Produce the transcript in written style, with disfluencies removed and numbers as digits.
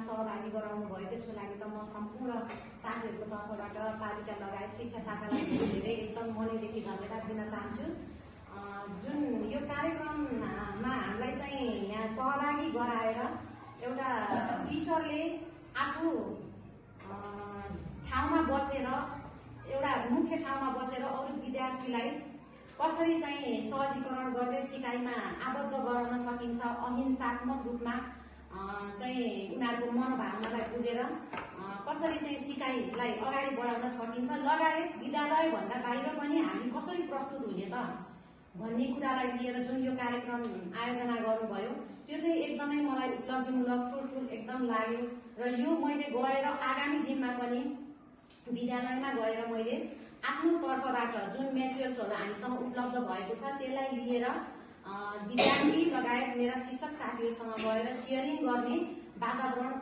सहभागी गराउनु भयो त्यसको लागि त म सम्पूर्ण साथीहरूको तर्फबाट पालिका लगायत शिक्षा शाखालाई धेरै एकदम मनैदेखि धन्यवाद दिन चाहन्छु। जुन यो कार्यक्रममा हामीलाई चाहिँ यहाँ सहभागी गराएर एउटा टिचरले आफू ठाउँमा बसेर एउटा मुख्य ठाउँमा बसेर अरू विद्यार्थीलाई कसरी चाहिँ सहजीकरण गर्दै सिकाइमा आबद्ध गराउन सकिन्छ, अहिंसात्मक रूपमा चाहिँ उनीहरूको मनोभावनालाई बुझेर कसरी चाहिँ सिकाइलाई अगाडि बढाउन सकिन्छ, लगायत विद्यालयभन्दा बाहिर पनि हामी कसरी प्रस्तुत हुने त भन्ने कुरालाई लिएर जुन यो कार्यक्रम आयोजना गर्नुभयो त्यो चाहिँ एकदमै मलाई उपलब्धिमूलक फ्रुटफुल एकदम लाग्यो। र यो मैले गएर आगामी दिनमा पनि विद्यालयमा गएर मैले आफ्नो तर्फबाट जुन मेटेरियल्सहरू हामीसँग उपलब्ध भएको छ त्यसलाई लिएर विद्यार्थी लगायत मेरा शिक्षक साथीहरूसँग गएर सेयरिङ गर्ने वातावरण